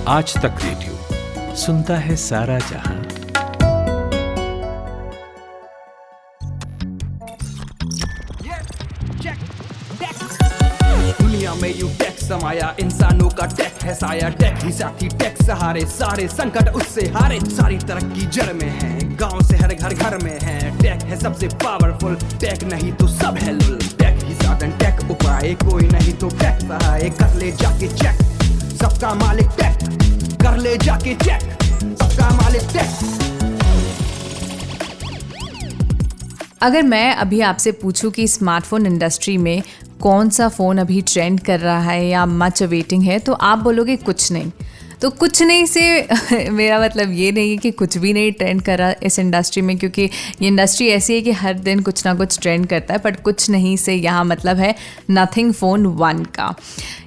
आज तक रेडियो सुनता है सारा जहां। दुनिया में यूं टेक समाया, इंसानों का टेक है साया। टेक ही साथी, टेक सहारे, सारे संकट उससे हारे। सारी तरक्की जड़ में है, गांव से हर घर घर में है। टेक है सबसे पावरफुल, टेक नहीं तो सब है लुल। टेक ही साधन, टेक उपाय, कोई नहीं तो टेक सहाय। कर ले जाके चेक, सबका मालिक टेक। कर ले जाके चेक, सबका मालिक टेक। अगर मैं अभी आपसे पूछूं कि स्मार्टफोन इंडस्ट्री में कौन सा फ़ोन अभी ट्रेंड कर रहा है या मच अवेटिंग है, तो आप बोलोगे कुछ नहीं। तो कुछ नहीं से मेरा मतलब ये नहीं है कि कुछ भी नहीं ट्रेंड कर रहा इस इंडस्ट्री में, क्योंकि ये इंडस्ट्री ऐसी है कि हर दिन कुछ ना कुछ ट्रेंड करता है। बट कुछ नहीं से यहाँ मतलब है नथिंग फ़ोन 1 का।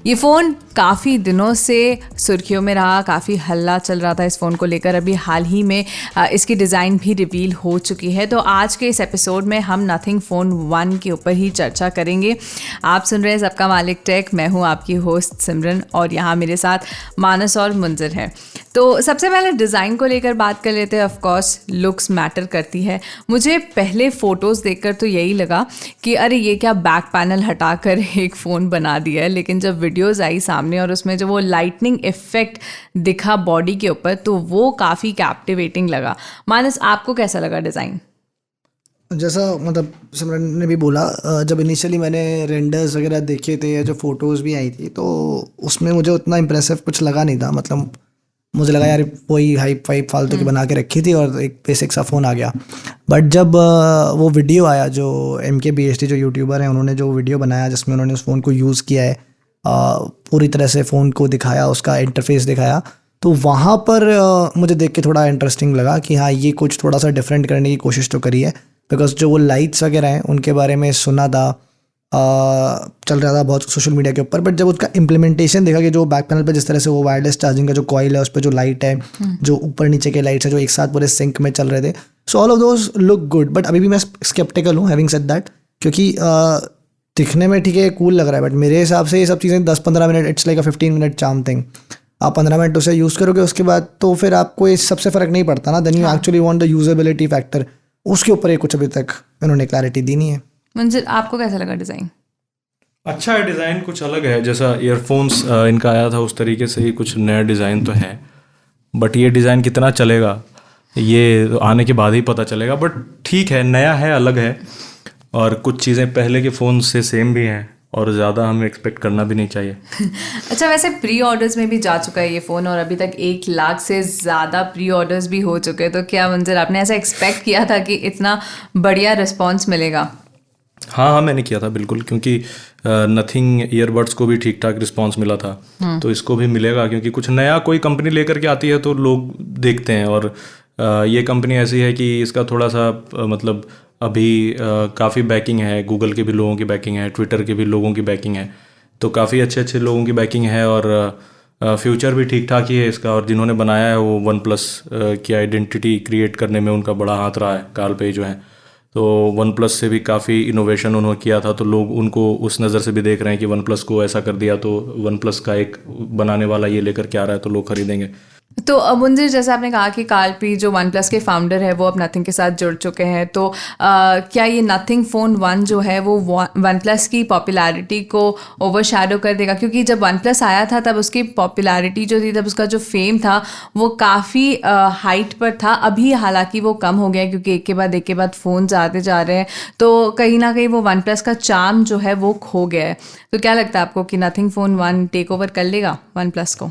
ये फ़ोन काफ़ी दिनों से सुर्खियों में रहा, काफ़ी हल्ला चल रहा था इस फ़ोन को लेकर। अभी हाल ही में इसकी डिज़ाइन भी रिवील हो चुकी है। तो आज के इस एपिसोड में हम नथिंग फ़ोन 1 के ऊपर ही चर्चा करेंगे। आप सुन रहे हैं सबका मालिक टेक, मैं हूँ आपकी होस्ट सिमरन, और यहाँ मेरे साथ मानस और मुंजिर है। तो सबसे पहले डिज़ाइन को लेकर बात कर लेते हैं। ऑफ कोर्स लुक्स मैटर करती है। मुझे पहले फ़ोटोज़ देखकर तो यही लगा कि अरे ये क्या बैक पैनल हटाकर एक फ़ोन बना दिया है, लेकिन जब वीडियोज़ आई सामने और उसमें जो वो लाइटनिंग इफ़ेक्ट दिखा बॉडी के ऊपर, तो वो काफ़ी कैप्टिवेटिंग लगा। मानस, आपको कैसा लगा डिज़ाइन? जैसा मतलब सिमरन ने भी बोला, जब इनिशियली मैंने रेंडर्स वगैरह देखे थे या जो फ़ोटोज़ भी आई थी, तो उसमें मुझे उतना इम्प्रेसिव कुछ लगा नहीं था। मतलब मुझे लगा यार वही हाइप वाइप फालतू की बना के रखी थी और एक बेसिक सा फ़ोन आ गया। बट जब वो वीडियो आया, जो MKBHD जो यूट्यूबर हैं, उन्होंने जो वीडियो बनाया जिसमें उन्होंने उस फ़ोन को यूज़ किया है, पूरी तरह से फ़ोन को दिखाया, उसका इंटरफेस दिखाया, तो वहाँ पर मुझे देख के थोड़ा इंटरेस्टिंग लगा कि हाँ, ये कुछ थोड़ा सा डिफरेंट करने की कोशिश तो करी है। बिकॉज जो वो लाइट्स वगैरह हैं उनके बारे में सुना था, चल रहा था बहुत सोशल मीडिया के ऊपर। बट जब उसका इम्प्लीमेंटेशन देखा कि जो बैक पैनल पर जिस तरह से वो वायरलेस चार्जिंग का जो कॉइल है, उस पर जो लाइट है, जो ऊपर नीचे के लाइट्स है, जो एक साथ पूरे सिंक में चल रहे थे, so all of those look good. But अभी भी मैं स्केप्टिकल हूँ हैविंग सेड दैट, क्योंकि दिखने में ठीक है, कूल लग रहा है, बट मेरे हिसाब से ये सब चीज़ें 10-15 minute, it's like a 15 minute charm thing. आप 15 मिनट उसे यूज़ करोगे, उसके बाद तो फिर आपको इस सबसे फ़र्क नहीं पड़ता ना। Then you actually want the usability factor, उसके ऊपर ये कुछ अभी तक इन्होंने क्लैरिटी दी नहीं है। मुंजिर, आपको कैसा लगा डिज़ाइन? अच्छा है, डिज़ाइन कुछ अलग है। जैसा ईयरफोन्स इनका आया था उस तरीके से ही कुछ नया डिज़ाइन तो है, बट ये डिज़ाइन कितना चलेगा ये आने के बाद ही पता चलेगा। बट ठीक है, नया है, अलग है, और कुछ चीज़ें पहले के फ़ोन से सेम भी हैं, और ज़्यादा हमें एक्सपेक्ट करना भी नहीं चाहिए। अच्छा, वैसे प्री ऑर्डर्स में भी जा चुका है ये फ़ोन, और अभी तक 1 लाख से ज़्यादा प्री ऑर्डर्स भी हो चुके हैं। तो क्या मुंजिर, आपने ऐसा एक्सपेक्ट किया था कि इतना बढ़िया रिस्पॉन्स मिलेगा? हाँ, मैंने किया था बिल्कुल, क्योंकि नथिंग ईयरबड्स को भी ठीक ठाक रिस्पांस मिला था, तो इसको भी मिलेगा। क्योंकि कुछ नया कोई कंपनी लेकर के आती है तो लोग देखते हैं, और ये कंपनी ऐसी है कि इसका थोड़ा सा मतलब अभी काफ़ी बैकिंग है। गूगल के भी लोगों की बैकिंग है, ट्विटर के भी लोगों की बैकिंग है, तो काफ़ी अच्छे अच्छे लोगों की बैकिंग है, और फ्यूचर भी ठीक ठाक ही है इसका। और जिन्होंने बनाया है वो वन प्लस की आइडेंटिटी क्रिएट करने में उनका बड़ा हाथ रहा है, कार्ल पेज जो है। तो वन प्लस से भी काफ़ी इनोवेशन उन्होंने किया था, तो लोग उनको उस नज़र से भी देख रहे हैं कि वन प्लस को ऐसा कर दिया, तो वन प्लस का एक बनाने वाला ये लेकर के आ रहा है, तो लोग खरीदेंगे। तो मुंजिर, जैसे आपने कहा कि कार्ल पी जो वन प्लस के फाउंडर है वो अब नथिंग के साथ जुड़ चुके हैं, तो क्या ये नथिंग फ़ोन 1 जो है वो वन प्लस की पॉपुलैरिटी को ओवरशैडो कर देगा? क्योंकि जब वन प्लस आया था तब उसकी पॉपुलैरिटी जो थी, तब उसका जो फेम था वो काफ़ी हाइट पर था। अभी हालांकि वो कम हो गया है, क्योंकि एक के बाद फ़ोन्स आते जा रहे हैं, तो कहीं ना कहीं वो वन प्लस का चार्म जो है वो खो गया है। तो क्या लगता है आपको कि नथिंग फ़ोन 1 टेक ओवर कर लेगा वन प्लस को?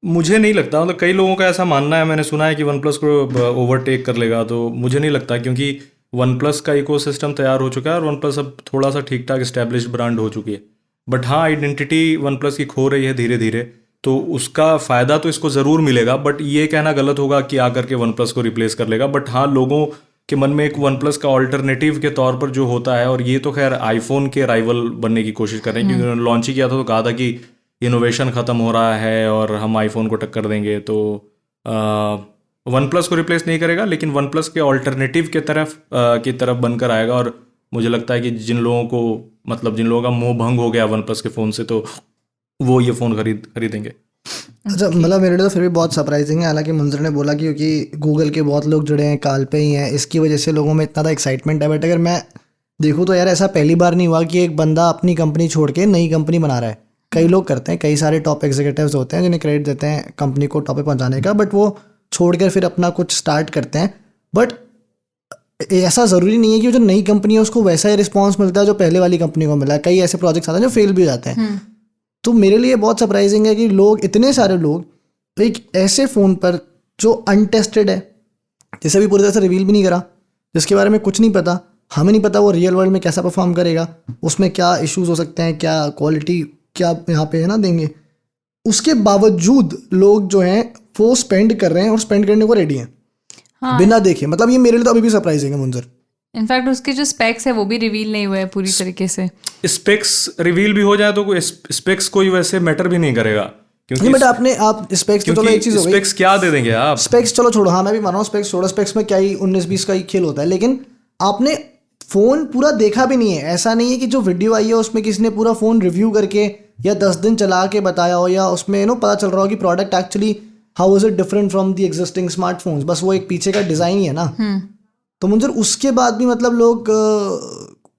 मुझे नहीं लगता। मतलब कई लोगों का ऐसा मानना है, मैंने सुना है कि वन प्लस को ओवरटेक कर लेगा, तो मुझे नहीं लगता, क्योंकि वन प्लस का इकोसिस्टम तैयार हो चुका है और वन प्लस अब थोड़ा सा ठीक ठाक इस्टेब्लिश्ड ब्रांड हो चुकी है। बट हाँ, आइडेंटिटी वन प्लस की खो रही है धीरे धीरे, तो उसका फ़ायदा तो इसको ज़रूर मिलेगा। बट ये कहना गलत होगा कि आकर के वन प्लस को रिप्लेस कर लेगा। बट हाँ, लोगों के मन में एक वन प्लस का ऑल्टरनेटिव के तौर पर जो होता है, और ये तो खैर आईफोन के राइवल बनने की कोशिश कर रहे हैं, क्योंकि उन्होंने लॉन्च ही किया था तो कहा था कि इनोवेशन ख़त्म हो रहा है और हम आईफोन को टक्कर देंगे। तो वन प्लस को रिप्लेस नहीं करेगा, लेकिन वन प्लस के ऑल्टरनेटिव के तरफ बनकर आएगा। और मुझे लगता है कि जिन लोगों का मोह भंग हो गया वन प्लस के फ़ोन से, तो वो ये फ़ोन खरीदेंगे। अच्छा, मतलब मेरे लिए तो फिर भी बहुत सरप्राइजिंग है। हालांकि मंजर ने बोला कि क्योंकि गूगल के बहुत लोग जुड़े हैं, काल पे ही हैं, इसकी वजह से लोगों में इतना एक्साइटमेंट है। बट अगर मैं देखूँ तो यार ऐसा पहली बार नहीं हुआ कि एक बंदा अपनी कंपनी छोड़ के नई कंपनी बना रहा है। कई लोग करते हैं, कई सारे टॉप एग्जीक्यूटिव्स होते हैं जिन्हें क्रेडिट देते हैं कंपनी को टॉप पे पहुंचाने का, बट वो छोड़कर फिर अपना कुछ स्टार्ट करते हैं। बट ऐसा ज़रूरी नहीं है कि जो नई कंपनी है उसको वैसा ही रिस्पॉन्स मिलता है जो पहले वाली कंपनी को मिला है। कई ऐसे प्रोजेक्ट्स आते हैं जो फेल भी हो जाते हैं। तो मेरे लिए बहुत सरप्राइजिंग है कि लोग, इतने सारे लोग एक ऐसे फ़ोन पर जो अनटेस्टेड है, जिसे भी पूरी तरह से रिवील भी नहीं करा, जिसके बारे में कुछ नहीं पता, हमें नहीं पता वो रियल वर्ल्ड में कैसा परफॉर्म करेगा, उसमें क्या इश्यूज हो सकते हैं, क्या क्वालिटी क्या यहाँ पे है ना देंगे, उसके बावजूद लोग जो हैं वो स्पेंड कर रहे हैं और स्पेंड करने को रेडी हैं बिना देखे। मतलब ये मेरे लिए तो अभी भी सरप्राइजिंग है मुंजर। इनफैक्ट उसके जो स्पेक्स है वो भी रिवील नहीं हुए हैं पूरी तरीके से। स्पेक्स रिवील भी हो जाए तो स्पेक्स कोई वैसे मैटर भी नहीं करेगा, क्योंकि बट आप स्पेक्स तो चलो एक चीज़ हो गई, स्पेक्स क्या दे देंगे आप, स्पेक्स चलो छोड़ो, हाँ मैं भी मान रहा हूँ स्पेक्स छोड़ो, स्पेक्स में क्या ही 19-20 का ही खेल होता है, लेकिन आपने फ़ोन पूरा देखा भी नहीं है। ऐसा नहीं है कि जो वीडियो आई है उसमें किसी ने पूरा फ़ोन रिव्यू करके या 10 दिन चला के बताया हो, या उसमें पता चल रहा हो कि product actually how is it different from the existing smartphones. बस वो एक पीछे का डिज़ाइन ही है ना। तो मुझे उसके बाद भी मतलब लोग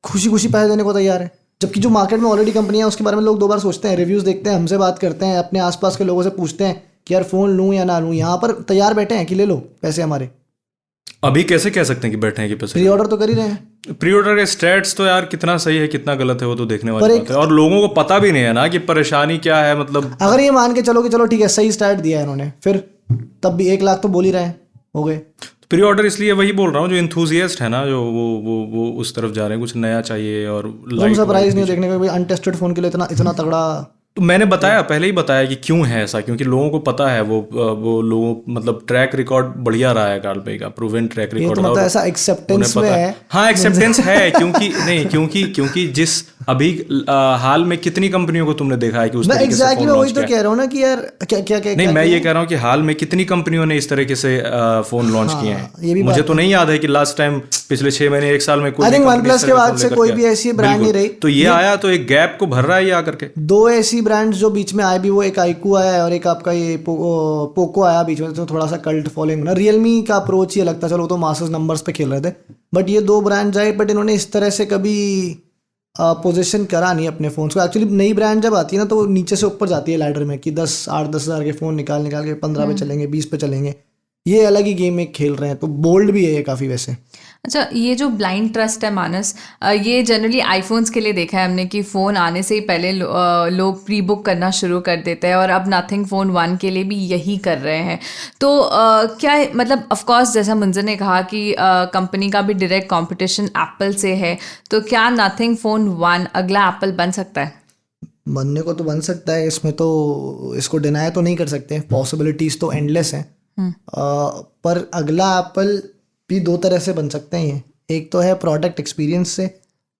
खुशी खुशी पैसे देने को तैयार है, जबकि जो मार्केट में ऑलरेडी कंपनियां उसके बारे में लोग 2 बार सोचते हैं, रिव्यूज़ देखते हैं, हमसे बात करते हैं, अपने आसपास के लोगों से पूछते हैं कि यार फ़ोन लूँ या ना लूँ। यहाँ पर तैयार बैठे हैं कि ले लो पैसे हमारे। अभी कैसे कह सकते हैं कि बैठे हैं कि पैसे? प्री ऑर्डर तो कर ही रहे हैं। प्री ऑर्डर के स्टेट्स तो यार कितना सही है कितना गलत है वो तो देखने वाली बात है, और लोगों को पता भी नहीं है ना कि परेशानी क्या है। मतलब अगर ये मान के चलो कि चलो ठीक है सही स्टार्ट दिया है इन्होंने, फिर तब भी 1 लाख तो बोल ही रहे हैं, हो गए। प्री ऑर्डर इसलिए वही बोल रहा हूँ जो इंथुजियास्ट है ना, जो वो उस तरफ जा रहे हैं, कुछ नया चाहिए। और सरप्राइज नहीं देखने का अनटेस्टेड फोन के लिए इतना तगड़ा। तो मैंने बताया पहले ही बताया कि क्यों है ऐसा, क्योंकि लोगों को पता है वो लोगों मतलब ट्रैक रिकॉर्ड बढ़िया रहा है कार्ल पे का, प्रूवन ट्रैक रिकॉर्ड। तो मतलब ऐसा एक्सेप्टेंस में है। हाँ एक्सेप्टेंस है, क्योंकि जिस अभी हाल में कितनी कंपनियों को तुमने देखा है कि उस तरीके से फोन लॉन्च किया। तो कह रहा हूँ ना कि यार क्या नहीं, मैं ये कह रहा हूँ कि हाल में कितनी कंपनियों ने इस तरीके से फोन लॉन्च किए हैं। मुझे तो नहीं याद है कि लास्ट टाइम पिछले 6 महीने 1 साल में कोई OnePlus के बाद से कोई भी ऐसी ब्रांड नहीं रही। तो ये आया तो एक गैप को भर रहा है ये आकर के। 2 ऐसी ब्रांड्स जो बीच में आए भी, वो एक आईकू आया है और एक आपका ये पोको आया बीच में, तो थोड़ा सा कल्ट फॉलोइंग ना। रियलमी का अप्रोच ये लगता, चलो तो मासेस नंबर्स पे खेल रहे थे, बट ये 2 ब्रांड्स आए, बट इन्होंने इस तरह से कभी पोजीशन करा नहीं अपने फ़ोन्स को। एक्चुअली नई ब्रांड जब आती है ना तो वो नीचे से ऊपर जाती है लैडर में, कि 8-10 हज़ार के फ़ोन निकाल के 15 पे चलेंगे, 20 पे चलेंगे। ये अलग ही गेम में खेल रहे हैं, तो बोल्ड भी है ये काफ़ी वैसे। अच्छा, ये जो ब्लाइंड ट्रस्ट है मानस, ये जनरली आईफोन्स के लिए देखा है हमने कि फ़ोन आने से ही पहले लोग प्री बुक करना शुरू कर देते हैं, और अब नथिंग फ़ोन 1 के लिए भी यही कर रहे हैं। तो क्या मतलब ऑफ कोर्स जैसा मुंजर ने कहा कि कंपनी का भी डायरेक्ट कंपटीशन एप्पल से है, तो क्या नथिंग फ़ोन 1 अगला एप्पल बन सकता है? बनने को तो बन सकता है, इसमें तो इसको डिनाई तो नहीं कर सकते, पॉसिबिलिटीज़ तो एंडलेस हैं। पर अगला एप्पल भी 2 तरह से बन सकते हैं। ये एक तो है प्रोडक्ट एक्सपीरियंस से,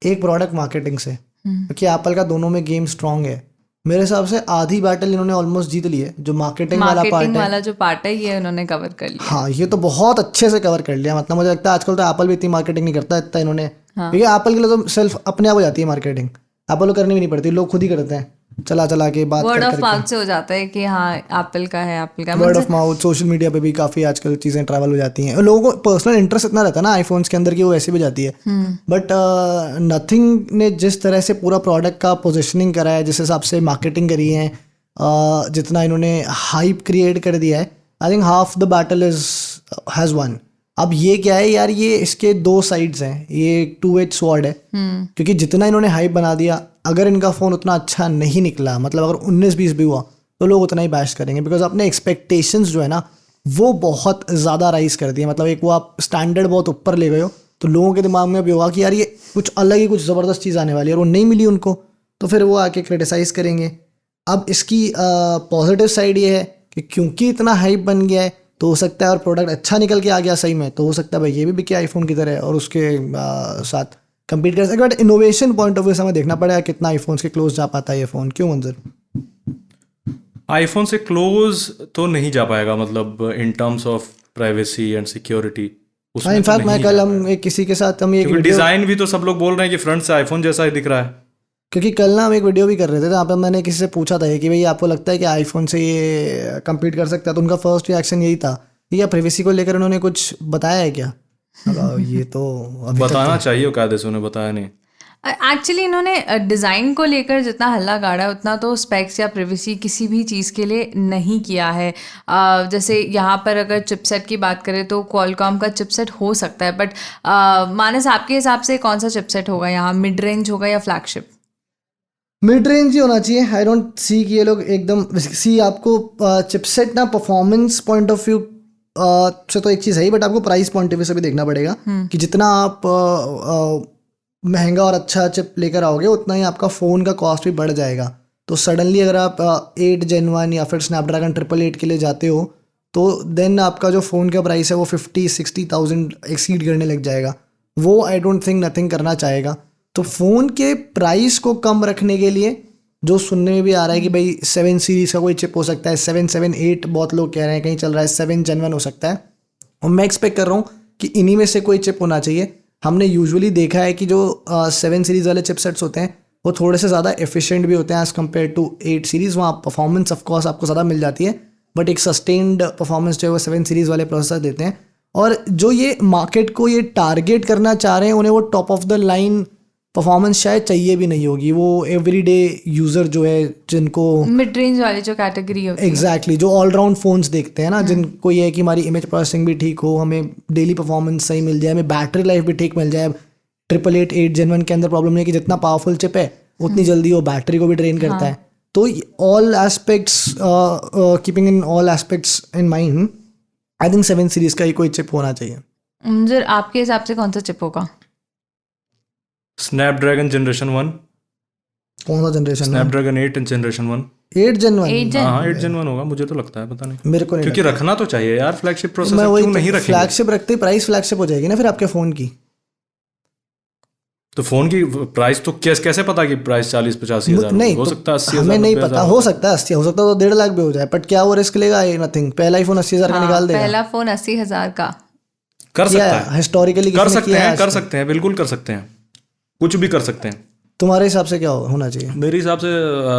एक प्रोडक्ट मार्केटिंग से, क्योंकि एप्पल का दोनों में गेम स्ट्रांग है। मेरे हिसाब से आधी बैटल इन्होंने ऑलमोस्ट जीत ली है। जो मार्केटिंग वाला जो पार्ट है ये उन्होंने कवर कर लिया। हाँ, ये तो बहुत अच्छे से कवर कर लिया। मतलब मुझे लगता है आजकल तो एप्पल भी इतनी मार्केटिंग नहीं करता इतना इन्होंने, क्योंकि एप्पल के लिए तो सेल्फ अपने आप हो जाती है मार्केटिंग, एप्पल को करनी भी नहीं पड़ती, लोग खुद ही करते हैं, चला के बात वर्ड ऑफ माउथ से हो जाता है कि हाँ एप्पल का है, एप्पल का। Word of mouth, social media पे भी काफ़ी आजकल चीज़ें ट्रैवल हो जाती हैं। लोगों को पर्सनल इंटरेस्ट इतना रहता है ना आईफोन्स के अंदर कि वो वैसे भी जाती है। बट नथिंग ने जिस तरह से पूरा प्रोडक्ट का पोजिशनिंग करा है, जिस हिसाब से मार्केटिंग करी है, जितना इन्होंने हाइप क्रिएट कर दिया है, I think half the battle has one. अब ये क्या है यार, ये इसके 2 साइड्स हैं, ये एक 2-edged स्वॉर्ड है। क्योंकि जितना इन्होंने हाइप बना दिया, अगर इनका फ़ोन उतना अच्छा नहीं निकला, मतलब अगर 19-20 भी हुआ, तो लोग उतना ही बैश करेंगे, बिकॉज अपने एक्सपेक्टेशंस जो है ना वो बहुत ज़्यादा राइज कर दिए। मतलब एक वो आप स्टैंडर्ड बहुत ऊपर ले गए हो, तो लोगों के दिमाग में भी होगा कि यार ये कुछ अलग ही, कुछ ज़बरदस्त चीज़ आने वाली है, और वो नहीं मिली उनको, तो फिर वो आके क्रिटिसाइज़ करेंगे। अब इसकी पॉजिटिव साइड ये है कि क्योंकि इतना हाइप बन गया है, तो हो सकता है और प्रोडक्ट अच्छा निकल के आ गया सही में, तो हो सकता है भाई ये भी बिके आईफोन की तरह और उसके साथ कम्पीट कर सके। But innovation point of view से हमें देखना पड़ेगा कितना आईफोन के क्लोज जा पाता है ये फ़ोन। क्यों मंजर? आईफोन से क्लोज तो नहीं जा पाएगा, मतलब in terms of privacy and security. In fact मैं कल हम किसी के साथ हम एक डिज़ाइन भी तो सब लोग बोल रहे हैं कि फ्रंट से आईफोन जैसा ही दिख रहा है। क्योंकि कल ना हम एक वीडियो भी कर रहे थे जहाँ पे मैंने किसी से पूछा था कि भाई आपको लगता है कि आईफोन से ये कम्पीट कर सकता है, तो उनका फर्स्ट रिएक्शन यही था कि या प्राइवेसी को लेकर उन्होंने कुछ बताया है क्या। ये तो अभी बताना चाहिए, कायदे से उन्हें बताया नहीं। एक्चुअली इन्होंने डिज़ाइन को लेकर जितना हल्ला गाड़ा उतना तो स्पेक्स या प्रिवेसी किसी भी चीज़ के लिए नहीं किया है। जैसे यहाँ पर अगर चिपसेट की बात करें तो क्वालकॉम का चिपसेट हो सकता है, बट मानस आपके हिसाब से कौन सा चिपसेट होगा यहाँ, मिड रेंज होगा या फ्लैगशिप? मिड रेंज ही होना चाहिए। आई डोंट सी कि ये लोग एकदम सी आपको चिपसेट ना परफॉर्मेंस पॉइंट ऑफ व्यू से तो एक चीज़ है ही, बट आपको प्राइस पॉइंट ऑफ व्यू से भी देखना पड़ेगा कि जितना आप महंगा और अच्छा चिप लेकर आओगे उतना ही आपका फ़ोन का कॉस्ट भी बढ़ जाएगा। तो सडनली अगर आप 8 Gen 1 या फिर स्नैपड्रैगन 888 के लिए जाते हो तो देन आपका जो फ़ोन का प्राइस है वो 50-60,000 एक्सीड करने लग जाएगा। वो आई डोंट थिंक नथिंग करना चाहेगा। तो फ़ोन के प्राइस को कम रखने के लिए जो सुनने में भी आ रहा है कि भाई 7 सीरीज़ का कोई चिप हो सकता है, 7, 7, 8 बहुत लोग कह रहे हैं, कहीं चल रहा है 7 Gen 1 हो सकता है। और मैं एक्सपेक्ट कर रहा हूँ कि इन्हीं में से कोई चिप होना चाहिए। हमने यूजुअली देखा है कि जो 7 सीरीज़ वाले चिपसेट्स होते हैं वो थोड़े से ज़्यादा एफिशिएंट भी होते हैं एज़ कम्पेयर टू 8 सीरीज़। वहाँ परफॉर्मेंस ऑफकोर्स आपको ज़्यादा मिल जाती है, बट एक सस्टेन्ड परफॉर्मेंस जो है वो 7 सीरीज़ वाले प्रोसेसर देते हैं। और जो ये मार्केट को ये टारगेट करना चाह रहे हैं उन्हें वो top of the line performance शायद चाहिए भी नहीं होगी। वो एवरीडे यूज़र जो है जिनको मिड रेंज वाली जो कैटेगरी होती है, एग्जैक्टली जो ऑलराउंड फ़ोन्स देखते हैं ना, जिनको ये है कि हमारी इमेज प्रोसेसिंग भी ठीक हो, हमें डेली परफॉर्मेंस सही मिल जाए, हमें बैटरी लाइफ भी ठीक मिल जाए। 888 Gen 1 के अंदर प्रॉब्लम नहीं है कि जितना पावरफुल चिप है उतनी जल्दी वो बैटरी को भी ड्रेन करता है। तो all aspects keeping in all aspects in mind, I think 7 series का ही कोई चिप होना चाहिए। मुझे आपके हिसाब से कौन सा चिप होगा? Snapdragon generation 1। कौन सा generation? Snapdragon 8 generation 1। 8 Gen 1? 8 Gen? हाँ 8 Gen 1 होगा, मुझे तो लगता है, पता नहीं मेरे को नहीं क्योंकि रखना तो चाहिए यार फ्लैगशिप प्रोसेसर, मैं वही क्यों नहीं रखेंगे? फ्लैगशिप रखते प्राइस फ्लैगशिप हो जाएगी ना फिर आपके फ़ोन की। तो फ़ोन की प्राइस तो कैसे पता कि प्राइस 40-85 हज़ार नहीं हो तो सकता है 80 हमें नहीं पता, हो सकता है 80, हो सकता है तो 1.5 लाख भी हो जाए, बट क्या वो रिस्क लेगा? नथिंग। पहला ही फ़ोन 80,000 का निकाल देगा। पहला फ़ोन 80,000 का कर सकता है, हिस्टोरिकली कर सकते हैं, बिल्कुल कर सकते हैं, कुछ भी कर सकते हैं। तुम्हारे हिसाब से क्या होना चाहिए? मेरे हिसाब से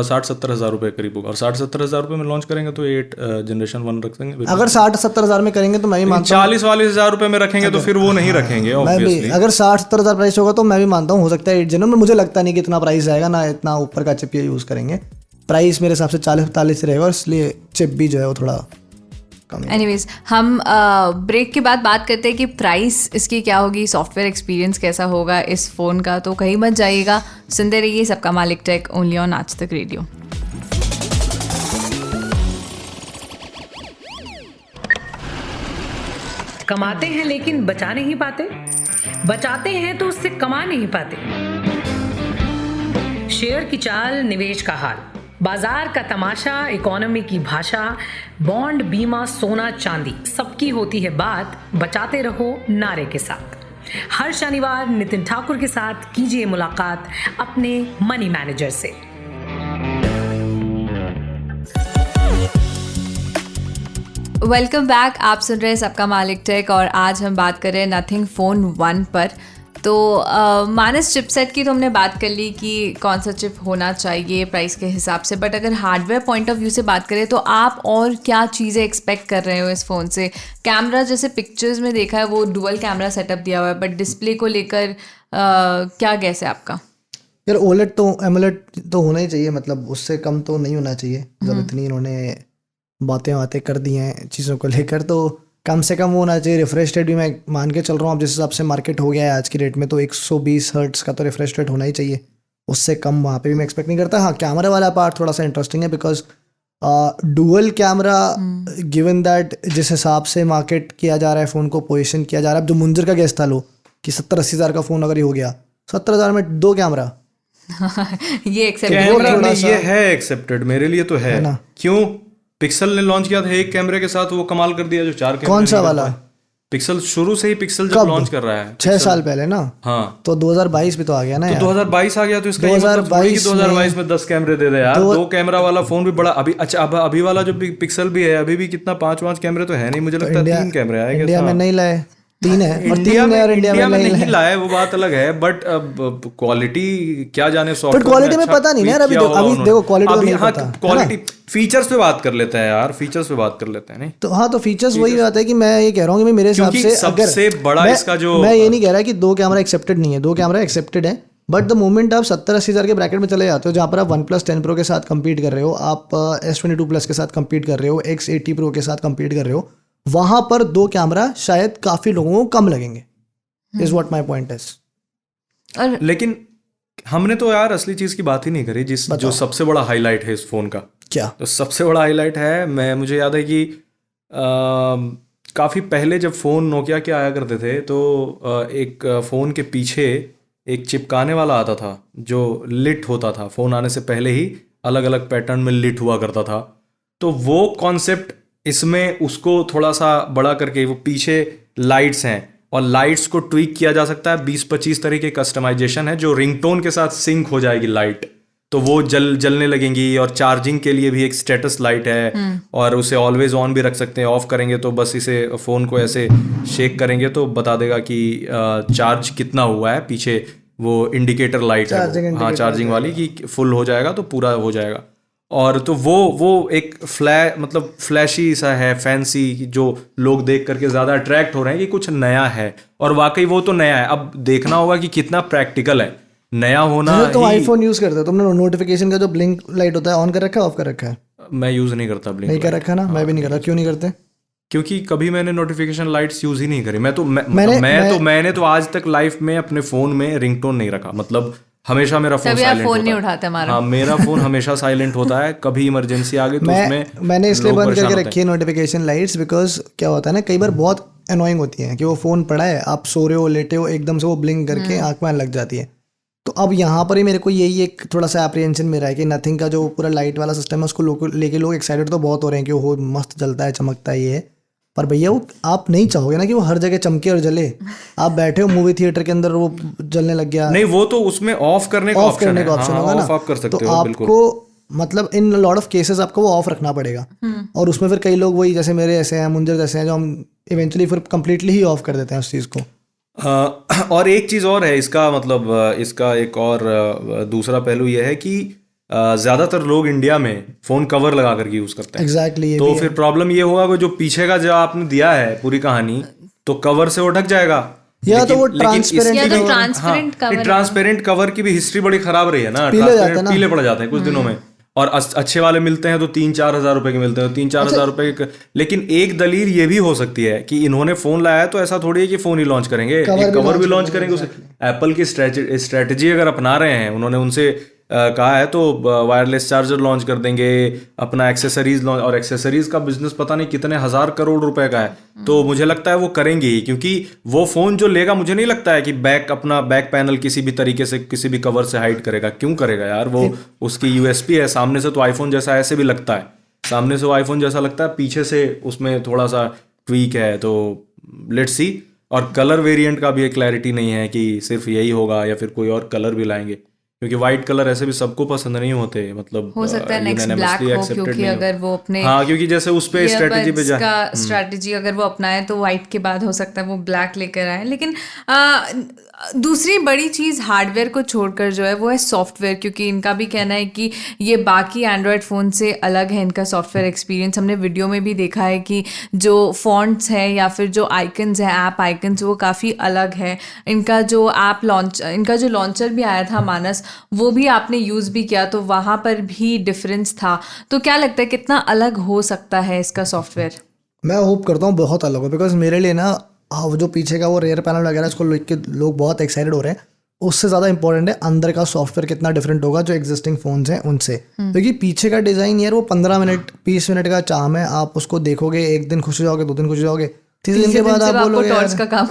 60-70 हज़ार रुपये करीब होगा, और 60-70 हज़ार रुपये में लॉन्च करेंगे तो 8 जनरेशन 1 रख देंगे। अगर 60-70 हज़ार में करेंगे तो मैं भी मानता हूँ। 40-40 हज़ार रुपये में रखेंगे तो फिर वो नहीं रखेंगे मैं भी, ऑब्वियसली। अगर 60-70 हज़ार प्राइस होगा तो मैं भी मानता हूँ हो सकता है 8 Gen में। मुझे लगता नहीं कि इतना प्राइस आएगा, ना इतना ऊपर का चिप ये यूज़ करेंगे। प्राइस मेरे हिसाब से 40-45 रहेगा, और इसलिए चिप भी जो है वो थोड़ा कम है। एनीवेज, हम ब्रेक के बाद बात करते हैं कि प्राइस इसकी क्या होगी, सॉफ्टवेयर एक्सपीरियंस कैसा होगा इस फ़ोन का। तो कहीं मत जाइएगा, सुनते रहिए सबका मालिक टेक ओनली ऑन आज तक रेडियो। कमाते हैं लेकिन बचा नहीं पाते, बचाते हैं तो उससे कमा नहीं पाते। शेयर की चाल, निवेश का हाल, बाजार का तमाशा, इकोनॉमी की भाषा, बॉन्ड, बीमा, सोना, चांदी, सबकी होती है बात बचाते रहो नारे के साथ। हर शनिवार नितिन ठाकुर के साथ कीजिए मुलाकात अपने मनी मैनेजर से। वेलकम बैक, आप सुन रहे हैं सबका मालिक टेक, और आज हम बात कर रहे हैं नथिंग फ़ोन 1 पर। तो मानस, चिपसेट की तो हमने बात कर ली कि कौन सा चिप होना चाहिए प्राइस के हिसाब से, बट अगर हार्डवेयर पॉइंट ऑफ व्यू से बात करें तो आप और क्या चीज़ें एक्सपेक्ट कर रहे हो इस फ़ोन से? कैमरा, जैसे पिक्चर्स में देखा है वो डुअल कैमरा सेटअप दिया हुआ है, बट डिस्प्ले को लेकर क्या गैस है आपका? यार ओलेड तो एमोलेड तो होना ही चाहिए, मतलब उससे कम तो नहीं होना चाहिए। जब इतनी इन्होंने बातें कर दी हैं चीज़ों को लेकर, तो कम से कम वो होना चाहिए। रिफ्रेश रेट भी मैं मान के चल रहा हूँ, अब जिस हिसाब से मार्केट हो गया है आज की रेट में तो 120 हर्ट्स का तो रिफ्रेश रेट होना ही चाहिए। उससे कम वहाँ पे भी मैं एक्सपेक्ट नहीं करता। हाँ, कैमरा वाला पार्ट थोड़ा सा इंटरेस्टिंग है, because dual camera, given that जिस हिसाब से मार्केट किया जा रहा है, फ़ोन को पोजिशन किया जा रहा है, अब जो मुंजर का गैस था लो कि 70-80 हज़ार का फ़ोन अगर ये हो गया, 70 हज़ार में 2 कैमरा ये एक्सेप्टेड मेरे लिए तो है ना। क्यों? पिक्सल ने लॉन्च किया था एक कैमरे के साथ, वो कमाल कर दिया जो 4 कैमरे। कौन सा वाला? पिक्सल शुरू से ही पिक्सल जब लॉन्च कर रहा है 6 साल पहले ना। हाँ, तो 2022 भी तो आ गया ना। तो 2022 आ गया, तो इसका 2022 में 10 कैमरे दे दे यार। 2 कैमरा वाला फोन भी बड़ा अभी। अच्छा, अब अभी वाला जो पिक्सल भी है, अभी भी कितना 5 कैमरे तो है नहीं, मुझे लगता है 3 कैमरे आएंगे। इंडिया में नहीं लाए, 3 है और 3 इंडिया है और में इंडिया में नहीं लाए, वो बात अलग है, बट क्वालिटी क्या जाने सॉफ्टवेयर But quality में पता नहीं ना यार, अभी देखो quality तो नहीं पता, है ना? क्वालिटी फीचर्स पे बात कर लेते हैं यार, फीचर्स पे बात कर लेते हैं। नहीं तो हाँ, तो फीचर्स वही बात है कि मैं ये कह रहा हूँ कि मेरे हिसाब क्योंकि से सबसे बड़ा इसका जो मैं ये नहीं कह रहा कि 2 कैमरा एक्सेप्टेड नहीं है, 2 कैमरा एक्सेप्टेड है, बट द मोमेंट आप 70-80 हज़ार के ब्रैकेट में चले जाते हो जहाँ पर आप OnePlus 10 Pro के साथ compete कर रहे हो, आप S22 Plus के साथ compete कर रहे हो, X80 Pro के साथ compete कर रहे हो, वहाँ पर 2 कैमरा शायद काफ़ी लोगों को कम लगेंगे, is what my point is. और लेकिन हमने तो यार असली चीज़ की बात ही नहीं करी, जो सबसे बड़ा हाईलाइट है इस फ़ोन का। क्या? तो सबसे बड़ा हाईलाइट है, मुझे याद है कि काफ़ी पहले जब फ़ोन नोकिया के आया करते थे तो एक फ़ोन के पीछे एक चिपकाने वाला आता था जो लिट होता था, फ़ोन आने से पहले ही अलग अलग पैटर्न में लिट हुआ करता था। तो वो कॉन्सेप्ट इसमें उसको थोड़ा सा बड़ा करके, वो पीछे लाइट्स हैं और लाइट्स को ट्विक किया जा सकता है, 20-25 तरह के कस्टमाइजेशन है जो रिंगटोन के साथ सिंक हो जाएगी लाइट, तो वो जलने लगेंगी। और चार्जिंग के लिए भी एक स्टेटस लाइट है और उसे ऑलवेज ऑन भी रख सकते हैं, ऑफ करेंगे तो बस इसे फ़ोन को ऐसे शेक करेंगे तो बता देगा कि चार्ज कितना हुआ है, पीछे वो इंडिकेटर लाइट है, हाँ चार्जिंग वाली, कि फुल हो जाएगा तो पूरा हो जाएगा। और तो वो एक मतलब फ्लैशी सा है, फैंसी, जो लोग देख करके ज़्यादा अट्रैक्ट हो रहे हैं कि कुछ नया है, और वाकई वो तो नया है। अब देखना होगा कि कितना प्रैक्टिकल है नया होना। तो आईफोन यूज करते हो तुमने, नोटिफिकेशन का जो ब्लिंक लाइट होता है ऑन कर रखा है, ऑफ कर रखा है? मैं यूज़ नहीं करता ब्लिंक। नहीं कर रखा ना, मैं भी नहीं कर रहा। क्यों नहीं करते? क्योंकि कभी मैंने नोटिफिकेशन लाइट्स यूज़ ही नहीं करी। मैंने तो आज तक लाइफ में अपने फ़ोन में रिंगटोन नहीं रखा, मतलब हमेशा मेरा फोन साइलेंट फोन नहीं उठाते हमारा। हाँ, मेरा फोन हमेशा साइलेंट होता है, कभी इमरजेंसी आ गई तो उसमें मैंने इसलिए बंद करके रखी है नोटिफिकेशन लाइट्स, बिकॉज क्या होता है ना, कई बार बहुत अनोइंग होती है कि वो फ़ोन पड़ा है, आप सो रहे हो, लेटे हो, एकदम से वो ब्लिंक करके आँख में लग जाती है। तो अब यहाँ पर ही मेरे को यही एक थोड़ा सा एप्रीहेंशन मेरा है कि नथिंग का जो पूरा लाइट वाला सिस्टम है उसको लेके लोग एक्साइटेड तो बहुत हो रहे हैं कि वो मस्त जलता है, चमकता है ये, पर भैया वो आप नहीं चाहोगे ना कि वो हर जगह चमके और जले। आप बैठे हो मूवी थिएटर के अंदर, वो जलने लग गया, नहीं वो तो उसमें ऑफ करने का ऑप्शन होगा ना, ऑफ कर सकते तो हो। आपको मतलब इन लॉट ऑफ केसेस आपको वो ऑफ रखना पड़ेगा। और उसमें फिर कई लोग वही जैसे मेरे ऐसे हैं, मुंजर जैसे हैं, जो हम इवेंचुअली फिर कंप्लीटली ही ऑफ कर देते हैं उस चीज़ को। और एक चीज़ और है इसका, मतलब इसका एक और दूसरा पहलू ये है कि ज़्यादातर लोग इंडिया में फ़ोन कवर लगा करके यूज़ करते हैं। एग्जैक्टली। तो फिर प्रॉब्लम ये होगा कि जो पीछे का जो आपने दिया है पूरी कहानी, तो कवर से वो ढक जाएगा, या तो वो ट्रांसपेरेंट कवर की भी हिस्ट्री बड़ी खराब रही है ना, पीले पड़ जाते हैं कुछ दिनों में। और अच्छे वाले मिलते हैं तो 3-4 हज़ार रुपए के मिलते हैं, 3-4 हज़ार रुपए के। लेकिन एक दलील ये भी हो सकती है कि इन्होंने फ़ोन लाया है तो ऐसा थोड़ी है कि फ़ोन ही लॉन्च करेंगे, एक कवर भी लॉन्च करेंगे। उसे एप्पल की स्ट्रेटजी अगर अपना रहे हैं, उन्होंने उनसे कहा है तो वायरलेस चार्जर लॉन्च कर देंगे, अपना एक्सेसरीज लॉन्च, और एक्सेसरीज का बिजनेस पता नहीं कितने हज़ार करोड़ रुपए का है। तो मुझे लगता है वो करेंगे ही, क्योंकि वो फ़ोन जो लेगा, मुझे नहीं लगता है कि अपना बैक पैनल किसी भी तरीके से किसी भी कवर से हाइड करेगा। क्यों करेगा यार, वो उसकी यूएसपी है। सामने से तो आईफोन जैसा ऐसे भी लगता है, सामने से वो आईफोन जैसा लगता है, पीछे से उसमें थोड़ा सा ट्वीक है। तो लेट्स सी। और कलर वेरिएंट का भी एक क्लैरिटी नहीं है कि सिर्फ यही होगा या फिर कोई और कलर भी लाएंगे, क्योंकि वाइट कलर ऐसे भी सबको पसंद नहीं होते, मतलब हो सकता है नेक्स्ट ब्लैक हो, क्योंकि अगर वो अपने क्योंकि जैसे उस पे स्ट्रेटजी अगर वो अपनाए तो वाइट के बाद हो सकता है वो ब्लैक लेकर आए। लेकिन दूसरी बड़ी चीज़ हार्डवेयर को छोड़कर जो है वो है सॉफ्टवेयर, क्योंकि इनका भी कहना है कि ये बाकी एंड्रॉयड फ़ोन से अलग है इनका सॉफ्टवेयर एक्सपीरियंस। हमने वीडियो में भी देखा है कि जो फॉन्ट्स हैं या फिर जो आइकन्स हैं, ऐप आइकन्स, वो काफ़ी अलग है। इनका जो लॉन्चर भी आया था मानस, वो भी आपने यूज़ भी किया तो वहाँ पर भी डिफरेंस था। तो क्या लगता है कितना अलग हो सकता है इसका सॉफ्टवेयर? मैं होप करता हूँ बहुत अलग हो, बिकॉज मेरे लिए ना वो जो पीछे का वो रेयर पैनल वगैरह इसको लेके लोग बहुत एक्साइटेड हो रहे हैं। उससे ज़्यादा इंपॉर्टेंट है अंदर का सॉफ्टवेयर कितना डिफरेंट होगा जो एग्जिस्टिंग फ़ोन्स हैं उनसे। क्योंकि पीछे का डिज़ाइन यार वो 15 मिनट 20 मिनट का चार्म है, आप उसको देखोगे, एक दिन खुश हो जाओगे, 2 दिन खुश हो जाओगे, 3 दिन के बाद आप बोलोगे टॉर्च का काम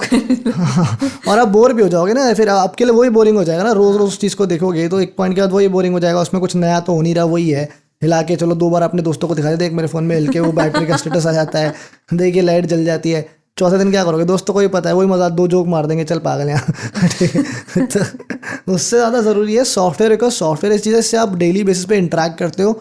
और आप बोर भी हो जाओगे ना, फिर आपके लिए वही बोरिंग हो जाएगा ना, रोज़ उस चीज़ को देखोगे तो एक पॉइंट के बाद वही बोरिंग हो जाएगा। उसमें कुछ नया तो हो नहीं रहा, वही है, हिला के चलो 2 बार अपने दोस्तों को दिखा देते, एक मेरे फ़ोन में हिल के वो बैटरी का स्टेटस आ जाता है, देखिए लाइट जल जाती है। चौथे दिन क्या करोगे, दोस्तों को ही पता है, वही मजाक 2 जोक मार देंगे, चल पागल यहाँ। तो उससे ज़्यादा ज़रूरी है सॉफ्टवेयर, बिकॉज सॉफ्टवेयर इस चीज़ से आप डेली बेसिस पे इंटरेक्ट करते हो,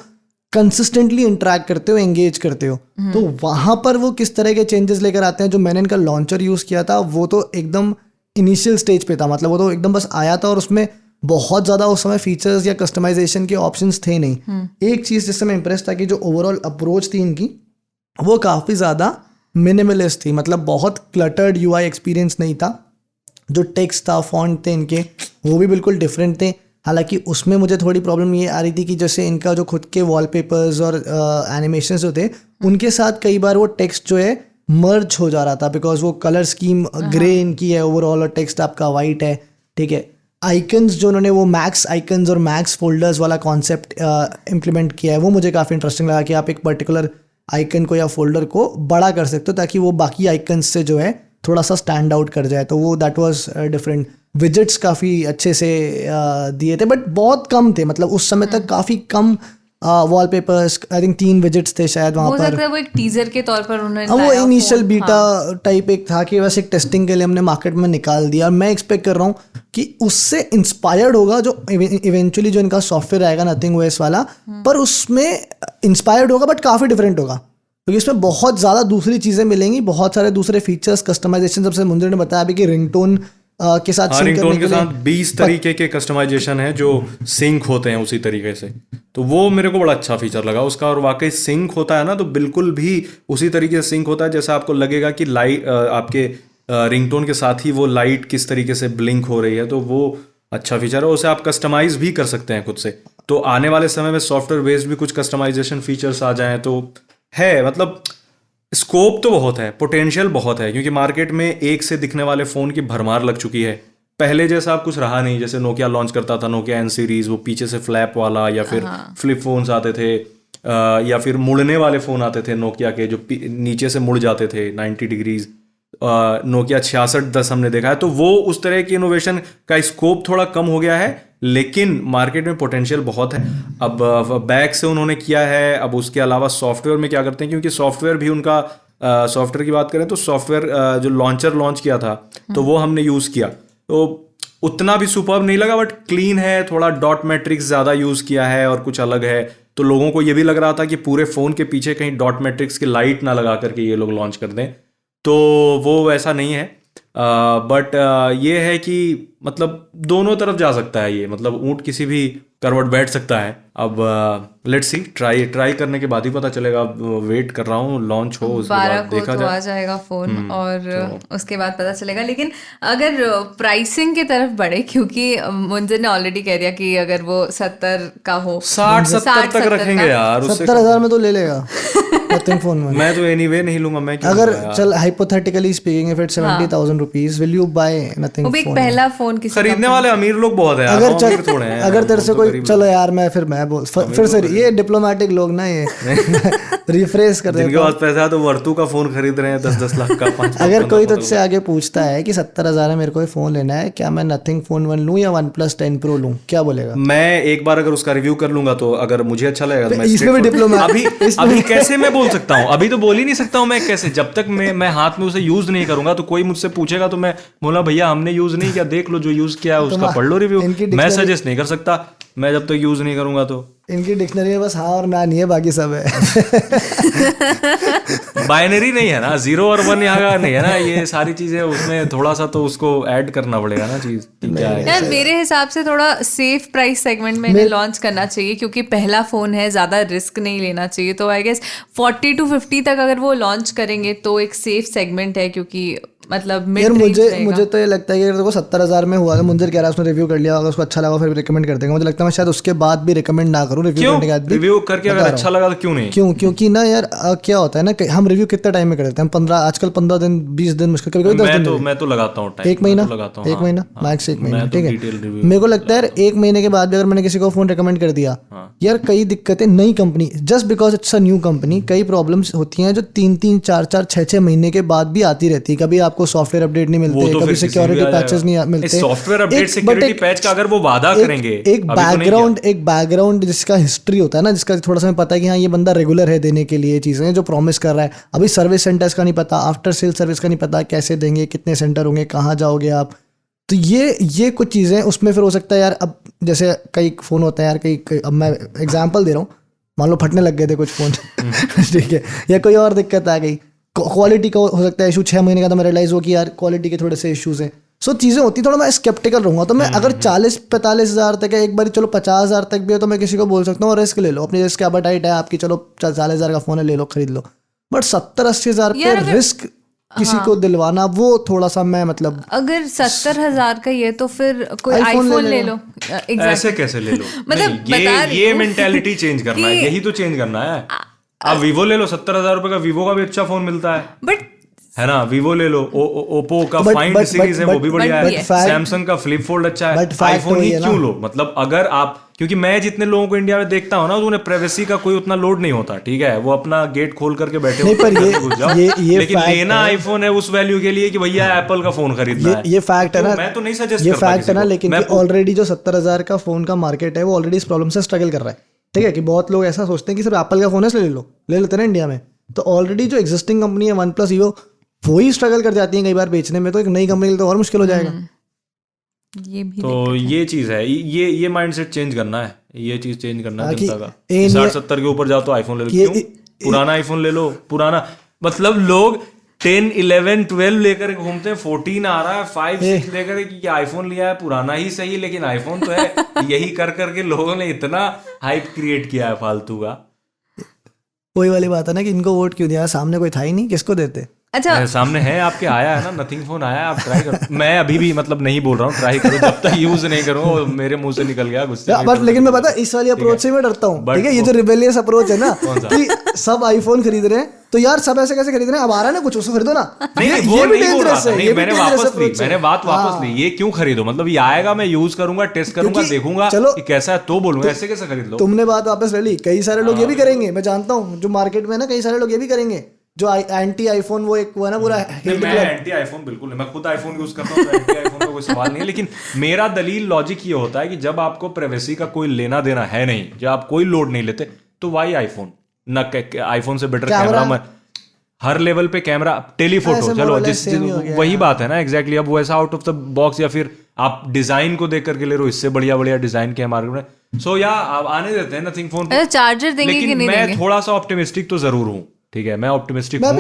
कंसिस्टेंटली इंटरेक्ट करते हो, एंगेज करते हो। तो वहाँ पर वो किस तरह के चेंजेस लेकर आते हैं। जो मैंने इनका लॉन्चर यूज़ किया था वो तो एकदम इनिशियल स्टेज पे था, मतलब वो तो एकदम बस आया था और उसमें बहुत ज़्यादा उस समय फीचर्स या कस्टमाइजेशन के ऑप्शंस थे नहीं। एक चीज़ जिससे मैं इम्प्रेस था कि जो ओवरऑल अप्रोच थी इनकी वो काफ़ी ज़्यादा मिनिमलिस्ट थी, मतलब बहुत क्लटर्ड यूआई एक्सपीरियंस नहीं था। जो टेक्स्ट था, फॉन्ट थे इनके, वो भी बिल्कुल डिफरेंट थे। हालांकि उसमें मुझे थोड़ी प्रॉब्लम ये आ रही थी कि जैसे इनका जो खुद के वॉलपेपर्स और एनिमेशंस जो थे उनके साथ कई बार वो टेक्स्ट जो है मर्ज हो जा रहा था, बिकॉज वो कलर स्कीम ग्रे इनकी है ओवरऑल और टेक्स्ट आपका वाइट है, ठीक है। आइकन्स जो उन्होंने वो मैक्स आइकन्स और मैक्स फोल्डर्स वाला कॉन्सेप्ट इम्प्लीमेंट किया है वो मुझे काफ़ी इंटरेस्टिंग लगा कि आप एक पर्टिकुलर आइकन को या फोल्डर को बड़ा कर सकते हो ताकि वो बाकी आइकन्स से जो है थोड़ा सा स्टैंड आउट कर जाए। तो वो दैट वाज डिफरेंट। विजेट्स काफ़ी अच्छे से दिए थे बट बहुत कम थे, मतलब उस समय तक काफ़ी कम वॉलपेपर्स, आई थिंक 3 विजेट्स थे शायद वहाँ हो पर। सकता है वो एक टीजर के तौर पर उन्होंने वो लाया इनिशियल फोन, बीटा हाँ। टाइप एक था कि बस एक टेस्टिंग के लिए हमने मार्केट में निकाल दिया। मैं एक्सपेक्ट कर रहा हूँ कि उससे इंस्पायर्ड होगा जो इवेंचुअली जो इनका सॉफ्टवेयर आएगा नथिंग ओएस वाला, पर उसमें इंस्पायर्ड होगा बट काफ़ी डिफरेंट होगा क्योंकि इसमें बहुत ज़्यादा दूसरी चीज़ें मिलेंगी, बहुत सारे दूसरे फीचर्स, कस्टमाइजेशन। सबसे मुंजर ने बताया अभी कि रिंगटोन के साथ sync रिंगटोन करने के के लिए साथ 20 तरीके के कस्टमाइजेशन है जो सिंक होते हैं उसी तरीके से, तो वो मेरे को बड़ा अच्छा फीचर लगा उसका। और वाकई सिंक होता है ना तो बिल्कुल भी उसी तरीके से सिंक होता है जैसा आपको लगेगा कि लाइट आपके रिंगटोन के साथ ही वो लाइट किस तरीके से ब्लिंक हो रही है, तो वो अच्छा फीचर है। उसे आप कस्टमाइज भी कर सकते हैं खुद से। तो आने वाले समय में सॉफ्टवेयर बेस्ड भी कुछ कस्टमाइजेशन फीचर्स आ जाएं तो है, मतलब स्कोप तो बहुत है, पोटेंशियल बहुत है, क्योंकि मार्केट में एक से दिखने वाले फ़ोन की भरमार लग चुकी है। पहले जैसा अब कुछ रहा नहीं, जैसे नोकिया लॉन्च करता था, नोकिया एन सीरीज, वो पीछे से फ्लैप वाला, या फिर फ्लिप फोन्स आते थे, या फिर मुड़ने वाले फ़ोन आते थे नोकिया के जो नीचे से मुड़ जाते थे 90 डिग्रीज। नोकिया 6610 हमने देखा है, तो वो उस तरह की इनोवेशन का स्कोप थोड़ा कम हो गया है, लेकिन मार्केट में पोटेंशियल बहुत है। अब बैक से उन्होंने किया है, अब उसके अलावा सॉफ्टवेयर में क्या करते हैं, क्योंकि सॉफ्टवेयर भी उनका सॉफ्टवेयर की बात करें तो सॉफ्टवेयर जो लॉन्चर लॉन्च किया था तो वो हमने यूज़ किया, तो उतना भी सुपर्ब नहीं लगा, बट क्लीन है। थोड़ा डॉट मैट्रिक्स ज़्यादा यूज़ किया है और कुछ अलग है, तो लोगों को ये भी लग रहा था कि पूरे फ़ोन के पीछे कहीं डॉट मैट्रिक्स की लाइट ना लगा करके ये लोग लॉन्च कर दें, तो वो वैसा नहीं है। बट ये है कि मतलब दोनों तरफ जा सकता है ये, मतलब ऊँट किसी भी करवट बैठ सकता है। अब लेट्स सी, ट्राई करने के बाद ही पता चलेगा। अब वेट कर रहा हूँ लॉन्च हो, उसके 12 बाद को देखा तो आ जाए। जाएगा फोन और उसके बाद पता चलेगा। लेकिन अगर प्राइसिंग की तरफ बढ़े, क्योंकि मुंजर ने ऑलरेडी कह दिया कि अगर वो 70 का हो, 60-70 तक 60-70 रखेंगे का। यार, उससे 70,000 में तो ले लेगा नथिंग फोन में। मैं तो एनीवे नहीं लूंगा। मैं क्यों अगर लूंगा यार? चल hypothetically speaking, if it's 70,000 rupees, will you buy nothing वो भी एक फोन? पहला फोन किसी खरीदने वाले अमीर लोग बहुत हैं यार, अगर हम चल अमीर थोड़े हैं। अगर तेरे हम से तो कोई गरीब चलो यार मैं बोल फिर से ये डिप्लोमेटिक लोग ना ये रिफ्रेश कर जिनके देता हूँ। पास पैसा है तो वर्तू का फोन खरीद रहे हैं 10-10 लाख का, 5 अगर कोई तुझसे आगे पूछता है कि 70,000 में मेरे को फ़ोन लेना है, क्या मैं नथिंग फोन 1 लूँ या OnePlus 10 Pro लूँ, क्या बोलेगा? मैं एक बार अगर उसका रिव्यू कर लूंगा तो अगर मुझे अच्छा लगेगा तो मैं इसमें भी डिप्लोमेट अभी कैसे मैं बोल सकता हूँ? अभी तो बोल ही नहीं सकता हूँ मैं कैसे, जब तक मैं हाथ में उसे यूज नहीं करूंगा। तो कोई मुझसे पूछेगा तो मैं बोला भैया हमने यूज नहीं किया, देख लो जो यूज किया है उसका पढ़ लो रिव्यू। इनकी मैं सजेस्ट नहीं कर सकता, मैं जब तक यूज नहीं करूंगा तो। इनकी डिक्शनरी में बस हाँ और ना नहीं है, बाकी सब है। बाइनरी नहीं है ना, 0 और 1 यहाँ का नहीं है ना, ये सारी चीजें उसमें थोड़ा सा तो उसको ऐड करना पड़ेगा ना चीज कि क्या है। यार मेरे हिसाब से थोड़ा सेफ प्राइस सेगमेंट में इन्हें लॉन्च करना चाहिए, क्योंकि पहला फोन है, ज्यादा रिस्क नहीं लेना चाहिए। तो आई गेस 40 to 50 तक अगर वो लॉन्च करेंगे तो एक सेफ सेगमेंट है, क्योंकि मतलब यार मुझे तो ये लगता है कि अगर देखो 70,000 में हुआ, मुंजर कह रहा है उसने रिव्यू कर लिया, अगर उसको अच्छा लगा फिर रिकमेंड कर देंगे। मुझे लगता है मैं शायद उसके बाद भी रिकमेंड ना करूँ, रिव्यू करने के बाद भी। रिव्यू करके अगर अच्छा लगा तो क्यों नहीं? क्योंकि ना यार क्या होता है ना, हम रिव्यू कितने टाइम में कर देते हैं? हम आजकल 15 दिन 20 दिन मुश्किल, कभी 10 दिन। मैं तो लगाता हूँ टाइम, एक महीना, एक महीना मैक्स, एक महीना, मैं तो ठीक है। डिटेल रिव्यू मेरे को लगता है यार 1 महीने के बाद भी अगर मैंने किसी को फोन रिकमेंड कर दिया, यार कई दिक्कतें, नई company, just because it's a new company, कई प्रॉब्लम्स होती हैं जो 3-3, 4-4, 6-6 महीने के बाद भी आती रहती है। कभी आपको सॉफ्टवेयर अपडेट नहीं मिलते, कभी सिक्योरिटी पैचेस नहीं मिलते। सॉफ्टवेयर अपडेट, सिक्योरिटी पैच का अगर वो वादा करेंगे, एक बैकग्राउंड जिसका हिस्ट्री होता है ना, जिसका थोड़ा सा पता है कि हाँ ये बंदा रेगुलर है देने के लिए चीजें जो प्रॉमिस कर रहा है। अभी सर्विस सेंटर्स का नहीं पता, आफ्टर सेल सर्विस का नहीं पता, कैसे देंगे, कितने सेंटर होंगे, कहाँ जाओगे आप, तो ये कुछ चीज़ें उसमें फिर हो सकता है यार। अब जैसे कई फ़ोन होते हैं यार, अब मैं एग्जांपल दे रहा हूँ, मान लो फटने लग गए थे कुछ फ़ोन ठीक है, या कोई और दिक्कत आ गई, क्वालिटी का हो सकता है इशू, 6 महीने का तो मैं रियलाइज़ हो कि यार क्वालिटी के थोड़े से इशूज़ हैं। सो चीज़ें होती, थोड़ा मैं स्केप्टिकल रहूँगा। तो मैं अगर 40-45 हज़ार तक है, एक बार चलो 50 हज़ार तक भी है तो मैं किसी को बोल सकता हूँ रिस्क ले लो, अपनी रिस्क एपेटाइट है आपकी, चलो 40 हज़ार का फ़ोन है, ले लो, खरीद लो। बट 70-80 हज़ार पे रिस्क किसी को दिलवाना, वो थोड़ा सा मैं मतलब, अगर 70,000 का ये तो फिर कोई आईफोन ले लो। ऐसे कैसे ले लो? मतलब नहीं, ये मेंटेलिटी चेंज करना है, यही तो चेंज करना है। आप वीवो ले लो, 70,000 रुपए का वीवो का भी अच्छा फोन मिलता है, बट है ना? वीवो ले लो, ओप्पो का फाइंड सीरीज है वो भी बढ़िया है, सैमसंग का फ्लिप फोल्ड अच्छा है। आईफोन ही क्यों लो? मतलब अगर आप, क्योंकि मैं जितने लोगों को इंडिया में देखता हूँ ना, तो उन्हें प्राइवेसी का कोई उतना लोड नहीं होता, ठीक है, वो अपना गेट खोल करके बैठे होते हैं, घुस जाओ। लेकिन लेना आईफोन है उस वैल्यू के लिए कि भैया एप्पल का फोन खरीदना है, ये फैक्ट है ना, मैं तो नहीं सजेस्ट ये करता फैक्ट है ना। लेकिन मैं ऑलरेडी जो 70,000 का फोन का मार्केट है वो ऑलरेडी इस प्रॉब्लम से स्ट्रगल कर रहा है, ठीक है, कि बहुत लोग ऐसा सोचते हैं कि सिर्फ एप्पल का फोन है इसलिए ले लेते हैं इंडिया में। तो ऑलरेडी जो एग्जिस्टिंग कंपनी है वन प्लस, वो ही स्ट्रगल कर जाती है कई बार बेचने में, तो एक नई कंपनी तो और मुश्किल हो जाएगा। ये भी तो ये चीज है, ये माइंडसेट चेंज करना है, ये चीज चेंज करना है जनता का। 60-70 के ऊपर जाओ तो आईफोन ले लो, क्यों? पुराना आईफोन ले लो, पुराना, मतलब लोग 10, 11, 12 लेकर घूमते हैं, 14 आ रहा है, 5, 6 लेकर कि आईफोन लिया है, पुराना ही सही लेकिन आईफोन तो है। यही कर करके लोगों ने इतना हाइप क्रिएट किया है फालतू का। वही वाली बात है ना कि इनको वोट क्यों दिया, सामने कोई था ही नहीं, किसको देते? अच्छा, सामने है आपके, आया है ना, नथिंग फोन आया है, आप ट्राई करो। मैं अभी भी मतलब नहीं बोल रहा हूँ ट्राई करो, जब तक यूज नहीं करूँ मेरे मुंह से निकल गया गुस्से। बट लेकिन मैं पता इस वाली अप्रोच से मैं डरता हूँ, ठीक है, ये जो रिबेलियस अप्रोच है ना कि सब आईफोन खरीद रहे हैं, तो यार सब ऐसे कैसे खरीद रहे हैं, अब आ रहा है ना कुछ, उसको खरीदो ना। नहीं, वो नहीं बोल रहा था, नहीं, मैंने बात वापस ली। ये क्यों खरीदो? मतलब ये आएगा, मैं यूज करूंगा, टेस्ट करूंगा, देखूंगा कि कैसा है तो बोलूंगा, ऐसे कैसे खरीद लो? तुमने बात वापस ले ली, कई सारे लोग ये भी करेंगे, मैं जानता हूँ जो मार्केट में ना, कई सारे लोग ये भी करेंगे, जो एंटी आईफोन, वो एक हुआ ना पूरा। मैं एंटी आईफोन बिल्कुल नहीं, मैं खुद आईफोन यूज करता हूँ, एंटी आईफोन का कोई सवाल नहीं है। लेकिन मेरा दलील लॉजिक ये होता है कि जब आपको प्राइवेसी का कोई लेना देना है नहीं, जब आप कोई लोड नहीं लेते, तो वाई आईफोन ना, आईफोन से बेटर कैमरा, हर लेवल पे कैमरा, टेलीफोटो, चलो वही बात है ना एग्जैक्टली। अब वो ऐसा आउट ऑफ द बॉक्स, या फिर आप डिजाइन को देख करके ले रहे हो, इससे बढ़िया बढ़िया डिजाइन के मार्केट में। सो या आप आने देते हैं नथिंग फोन, चार्जर देंगे कि नहीं देंगे? मैं थोड़ा सा ऑप्टिमिस्टिक तो जरूर हूँ, ठीक है, मैं ऑप्टिमिस्टिक मैं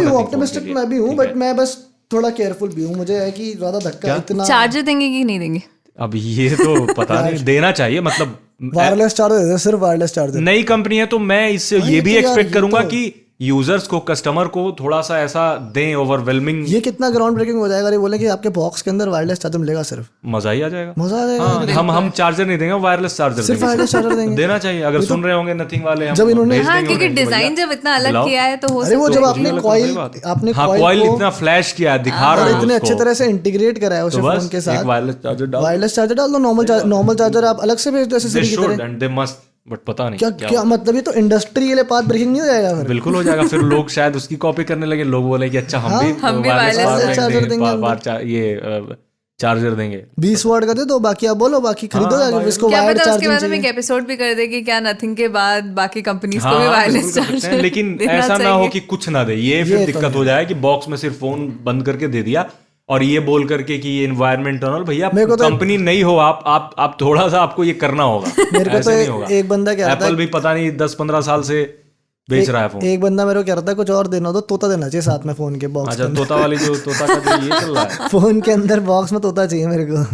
भी हूँ, बट मैं बस थोड़ा केयरफुल भी हूँ। मुझे है कि ज्यादा धक्का इतना। चार्जर देंगे कि नहीं देंगे? अब ये तो पता नहीं, देना चाहिए, मतलब वायरलेस चार्जर, सिर्फ वायरलेस चार्जर। नई कंपनी है तो मैं इससे ये भी एक्सपेक्ट करूंगा कि यूजर्स को, कस्टमर को थोड़ा सा ऐसा दें, ओवरवेलमिंग। ये कितना ग्राउंड ब्रेकिंग हो जाएगा, ये बोले कि आपके बॉक्स के अंदर वायरलेस चार्जर मिलेगा, सिर्फ मजा ही आ जाएगा, मजा आ जाएगा। हम चार्जर नहीं देंगे, वायरलेस चार्जर सिर्फ वायरलेस चार्जर देंगे, देना चाहिए। अगर सुन रहे होंगे नथिंग वाले, जब इन्होंने, क्योंकि डिजाइन जब इतना अलग किया है तो हो सकता है। वो जब आपने कॉइल इतना फ्लैश किया, दिखा रहा है, इतने अच्छे तरह से इंटीग्रेट करा है उस फोन के साथ, वायरलेस चार्जर डाल दो, नॉर्मल चार्जर आप अलग से भेज दो ऐसे की तरह। बट पता नहीं क्या मतलब, ये तो इंडस्ट्री के लिए पाथ ब्रेकिंग नहीं हो जाएगा फिर? बिल्कुल हो जाएगा, फिर लोग शायद उसकी कॉपी करने लगे, लोग बोले कि अच्छा हम भी वायरलेस चार्जर देंगे, ये चार्जर देंगे 20 वाट का दे दो, बाकी आप बोलो, बाकी खरीदो जाके इसको। क्या पता उसके बाद हम एक एपिसोड भी कर दे कि क्या नथिंग के बाद बाकी कंपनीज को भी वायरलेस चार्जर, लेकिन ऐसा ना हो कि कुछ ना दे, ये फिर दिक्कत हो जाए कि बॉक्स में सिर्फ फोन बंद करके दे दिया और ये बोल करके कि ये एनवायरमेंटल, भैया कंपनी नहीं हो आप थोड़ा सा आपको ये करना होगा। मेरे को तो एक बंदा कह रहा था, एप्पल भी पता नहीं 10-15 साल से बेच रहा है फोन। एक बंदा मेरे को कह रहा था कुछ और देना हो तो तोता देना चाहिए साथ में फोन के बॉक्स। अच्छा, तोता वाली जो तोता का जो ये चल रहा है फोन के अंदर बॉक्स में तोता चाहिए मेरे को।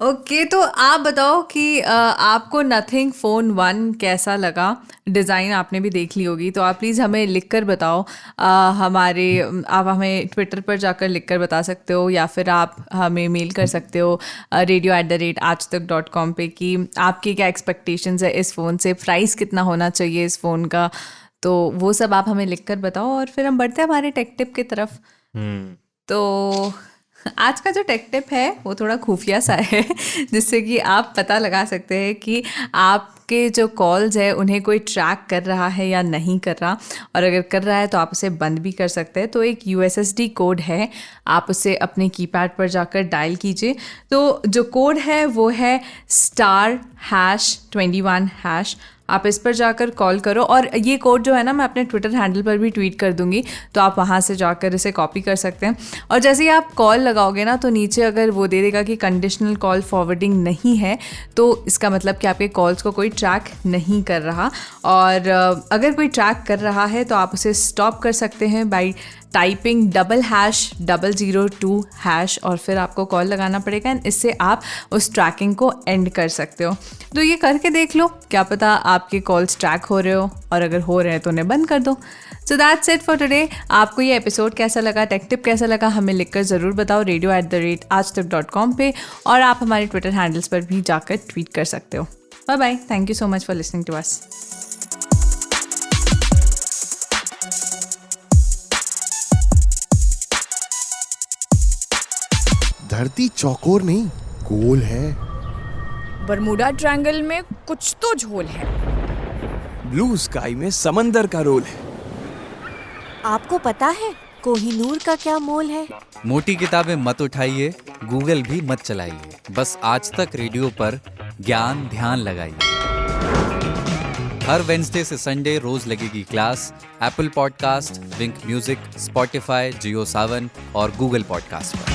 ओके, तो आप बताओ कि आपको नथिंग फ़ोन 1 कैसा लगा? डिज़ाइन आपने भी देख ली होगी, तो आप प्लीज़ हमें लिख कर बताओ। आप हमें ट्विटर पर जाकर लिख कर बता सकते हो, या फिर आप हमें मेल कर सकते हो radio@aajtak.com पे कि आपकी क्या एक्सपेक्टेशंस है इस फ़ोन से, प्राइस कितना होना चाहिए इस फ़ोन का, तो वो सब आप हमें लिख कर बताओ। और फिर हम बढ़ते हैं हमारे टेक टिप की तरफ। तो आज का जो टेक टिप है वो थोड़ा खुफिया सा है, जिससे कि आप पता लगा सकते हैं कि आपके जो कॉल्स है उन्हें कोई ट्रैक कर रहा है या नहीं कर रहा, और अगर कर रहा है तो आप उसे बंद भी कर सकते हैं। तो एक USSD कोड है, आप उसे अपने कीपैड पर जाकर डायल कीजिए। तो जो कोड है वो है *#21#। आप इस पर जाकर कॉल करो, और ये कोड जो है ना मैं अपने ट्विटर हैंडल पर भी ट्वीट कर दूंगी, तो आप वहाँ से जाकर इसे कॉपी कर सकते हैं। और जैसे ही आप कॉल लगाओगे ना तो नीचे अगर वो दे देगा कि कंडीशनल कॉल फॉरवर्डिंग नहीं है, तो इसका मतलब कि आपके कॉल्स को कोई ट्रैक नहीं कर रहा। और अगर कोई ट्रैक कर रहा है तो आप उसे स्टॉप कर सकते हैं बाई टाइपिंग #002# और फिर आपको कॉल लगाना पड़ेगा, एंड इससे आप उस ट्रैकिंग को एंड कर सकते हो। तो ये करके देख लो, क्या पता आपके कॉल्स ट्रैक हो रहे हो, और अगर हो रहे हैं तो उन्हें बंद कर दो। So that's it for today. आपको ये एपिसोड कैसा लगा, टेक टिप कैसा लगा, हमें लिखकर ज़रूर बताओ radio@aajtak.com पे, और आप हमारे ट्विटर हैंडल्स पर भी जाकर ट्वीट कर सकते हो। Bye bye, thank you so much for listening to us. धरती चौकोर नहीं, गोल है। बरमूडा ट्रायंगल में कुछ तो झोल है। ब्लू स्काई में समंदर का रोल है। आपको पता है कोहिनूर का क्या मोल है? मोटी किताबें मत उठाइए, गूगल भी मत चलाइए, बस आज तक रेडियो पर ज्ञान ध्यान लगाइए। हर वेडनेसडे से संडे रोज लगेगी क्लास एप्पल पॉडकास्ट, विंक म्यूजिक, स्पॉटिफाई, जियो सावन और गूगल पॉडकास्ट पर।